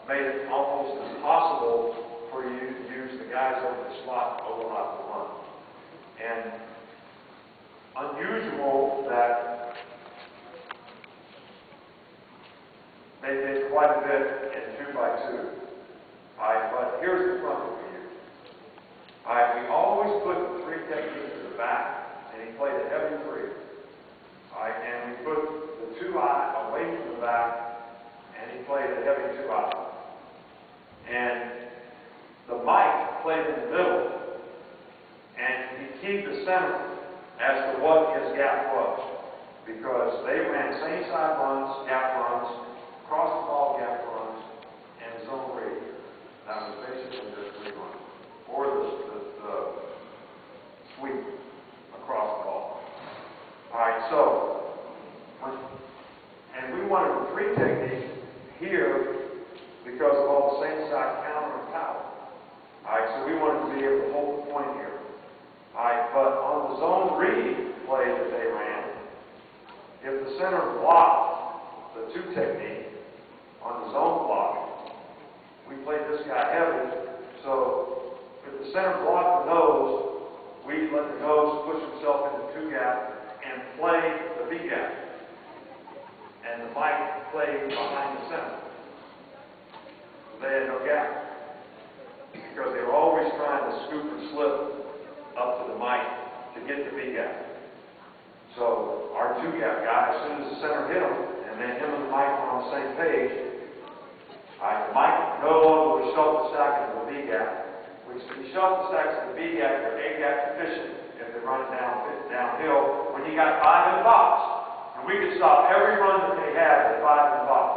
made it almost impossible for you to use the guys over the slot to overlap the run. And unusual that they did quite a bit in 2x2. But here's the fun for you. We always put the 3 technique to the back, and he played a heavy 3. And we put the 2-eye away from the back, and he played a heavy 2-eye. And the Mike played in the middle, and he keyed the center as to what his gap was, because they ran same side runs, gap runs, cross the ball gap runs, and zone read. That was basically the 3 runs, or the sweep across the ball. All right, so, and we wanted the 3 technique here because of all the same side counter and power. All right, so we wanted to be able to hold the point here. All right, but on the zone read play that they ran, if the center blocked the 2 technique on the zone block, we played this guy heavy. So if the center blocked the nose, we let the nose push himself into 2 gap and play the B gap. And the Mike played behind the center. They had no gap, because they were always trying to scoop and slip up to the Mike to get the B gap. So our 2 gap guy, as soon as the center hit him, and then him and the Mike were on the same page, the Mike no longer would shuffle the stack into the B gap. Which if you shuffle the stacks into the B gap, you're A gap efficient if they run it downhill when you got 5 in the box. And we could stop every run that they had with 5 in the box.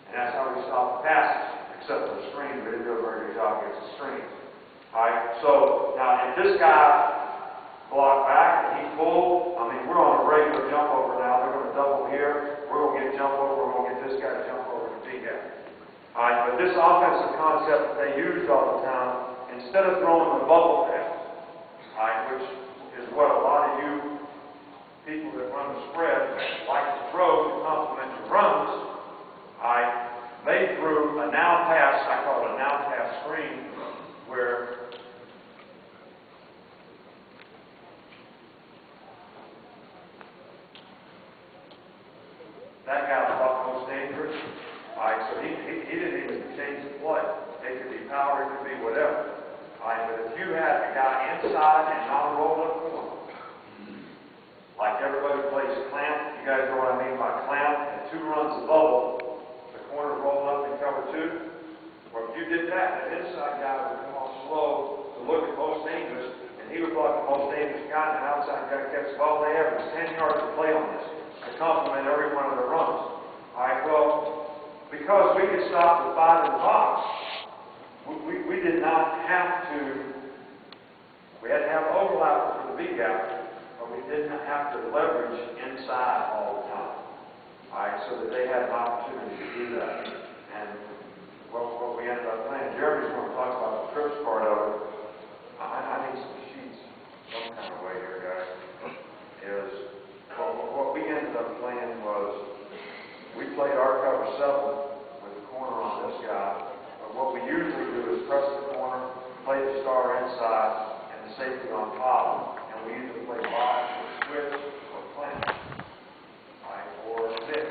And that's how we stopped the passes, except for the screen. We didn't do a very good job against the screen. All right, so now if this guy blocked back and he pulled, I mean, we're on a regular jump over now. They're going to double here. We're going to get jump over. We're going to get this guy to jump over to B gap. All right, but this offensive concept that they used all the time, instead of throwing the bubble pass, all right, which is what a lot of you people that run the spread like to throw to complement your runs, all right, they threw a now pass, I call it a now pass screen, where that guy was the most dangerous. All right, so he didn't even change the play. It could be power, it could be whatever. All right, but if you had a guy inside and not a rolled up corner, like everybody plays clamp, you guys know what I mean by clamp, and 2 runs a bubble, the corner rolled up and cover 2. Well, if you did that, the inside guy would come off slow to look at most dangerous, and he would block the most dangerous guy, and the outside guy gets all they have is 10 yards to play on this to complement every one of their runs. All right, well, because we could stop with 5 in the box, we did not have to, we had to have overlap for the B gap, but we didn't have to leverage inside all the time. All right, so that they had an opportunity to do that. And what we ended up playing, Jeremy's going to talk about the trips part of it. I need some sheets some kind of way here, guys. What we ended up playing was, we played our cover 7 with the corner on this guy, but what we usually do is press the corner, play the star inside, and the safety on top, and we either play box or switch or clamp, right, or mix,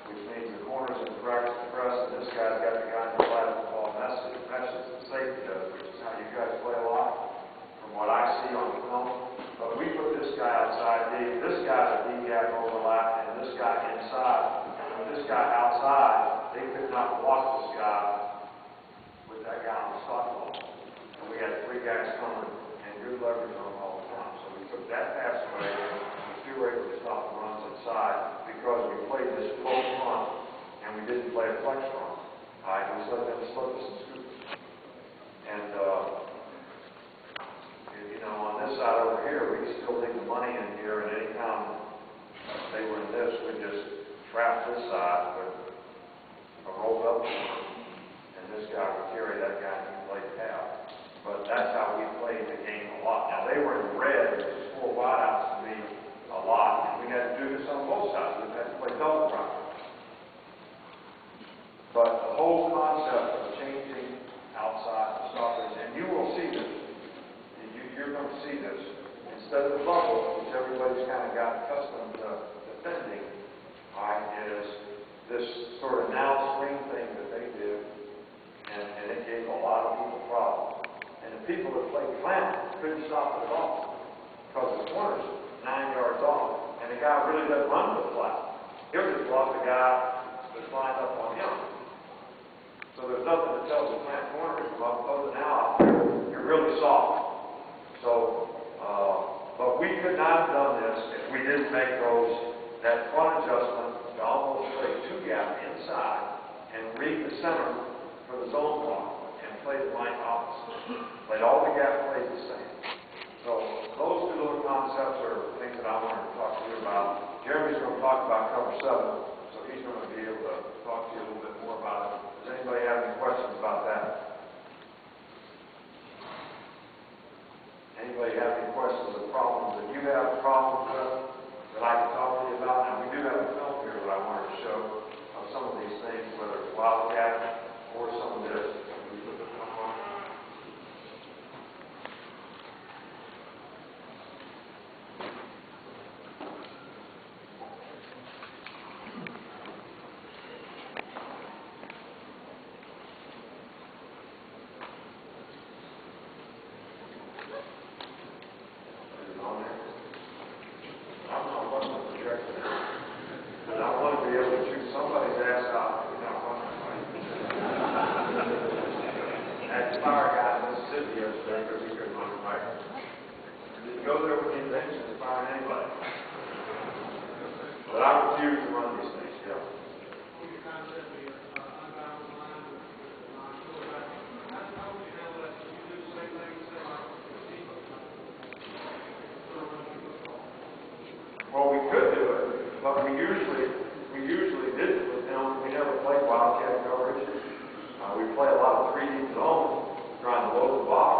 which means the corner's in the press, and this guy's got the guy in the flat of the ball meshes the safety does, which is how you guys play a lot, from what I see on the film. But we put this guy outside D, this guy's a D gap overlap, and this guy inside. This guy outside, they could not block this guy with that guy on the slot ball. And we had 3 guys coming and good leverage on them all the time. So we took that pass away and we still were able to stop the runs inside because we played this close run and we didn't play a flex run. All right, we just let them slip us and scoop us. And, you know, on this side over here, we could still leave the money in here, and anytime they were in this, we just trap this side with a rolled up corner, and this guy would carry that guy and he played tap. But that's how we played the game a lot. Now they were in red, which is 4 wideouts to me a lot, and we had to do this on both sides. We had to play double round. But instead of the bubble, which everybody's kind of got accustomed to defending, all right, is this sort of now screen thing that they do, and it gave a lot of people problems. And the people that played clown couldn't stop the ball because the corner's 9 yards off, and the guy really doesn't run to the flat. He'll just block the guy that's lined up on him. So there's nothing that tells the plant corner to come up other than now you're really soft. So, but we could not have done this if we didn't make that front adjustment to almost play two gap inside and read the center for the zone block and play the line opposite. Played all the gap plays the same. So those two little concepts are things that I wanted to talk to you about. Jeremy's going to talk about cover 7, so he's going to be able to talk to you a little bit more about it. Does anybody have any questions about that? Anybody have any questions or problems that you have problems with that I can talk to you about? Now, we do have a film here that I wanted to show of some of these things, whether it's Wildcat or some of this. Can we put the film on? Well, we could do it, but we usually didn't with them. We never played Wildcat coverage. We play a lot of 3D zone, trying to load the box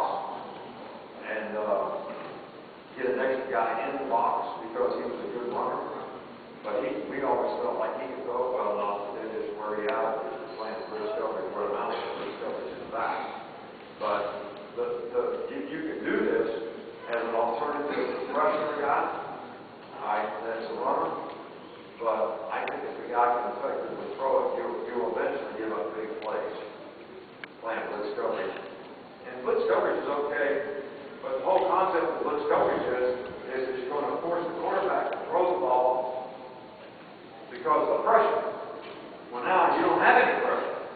and get an extra guy in the box because he was a good runner. But we always felt like he could throw it well enough that they just worry out if playing blitz coverage where the mountain blitz coverage is back. But you can do this as an alternative to pressure guy. That's a runner, but I think if the guy can effectively throw it, you'll eventually give up big plays playing blitz coverage. And blitz coverage is okay, but the whole concept of blitz coverage is that you're going to force the quarterback to throw the ball because of the pressure. Well, now you don't have any pressure,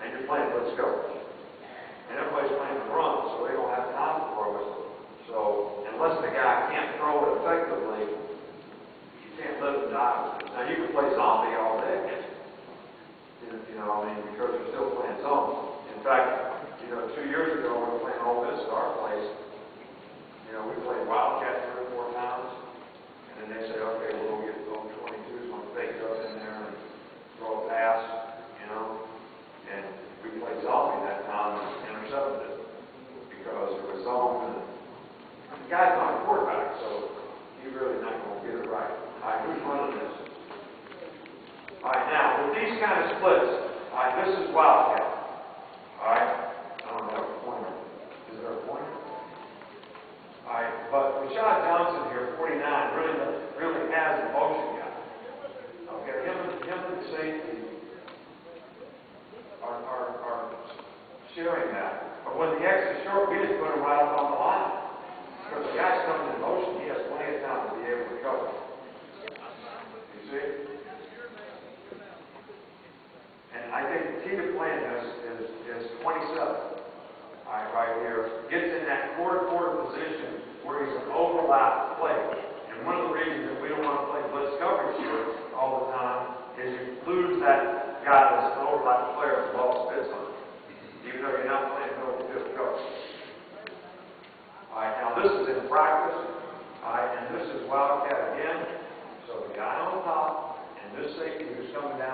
and you're playing blitz coverage. And everybody's playing the run, so they don't have time to throw it. So unless the guy can't throw it effectively, you can't live and die with it. Now you can play zombie all day against it. Because you're still playing zone. In fact, 2 years ago when we were playing Ole Miss at our place, we played Wildcat 3 or 4 times, and then they say, okay, we'll get those 22s on fake up in there and throw a pass, and we played zombie that time and intercepted it because it was zone. And the guy's not a quarterback, so he's really not going to get it right. All right, who's running this? All right, now, with these kind of splits, all right, this is Wildcat. All right, I don't have a pointer. Is there a pointer? All right, but Rashad Johnson here, 49, really has a motion guy. Okay, him and the safety are sharing that. But when the X is short, we just put him right up on the line. Because the guy's coming in motion, he has plenty of time to be able to cover. You see? And I think the key to playing this is 27. All right, right here. Gets in that quarter position where he's an overlap play. And one of the reasons that we don't want to play blitz coverage here all the time is you lose that guy that's an overlap player as well spits on him. Even though you're not playing no field coverage. All right, now this is in practice. All right, and this is Wildcat again. So the guy on top and this safety who's coming down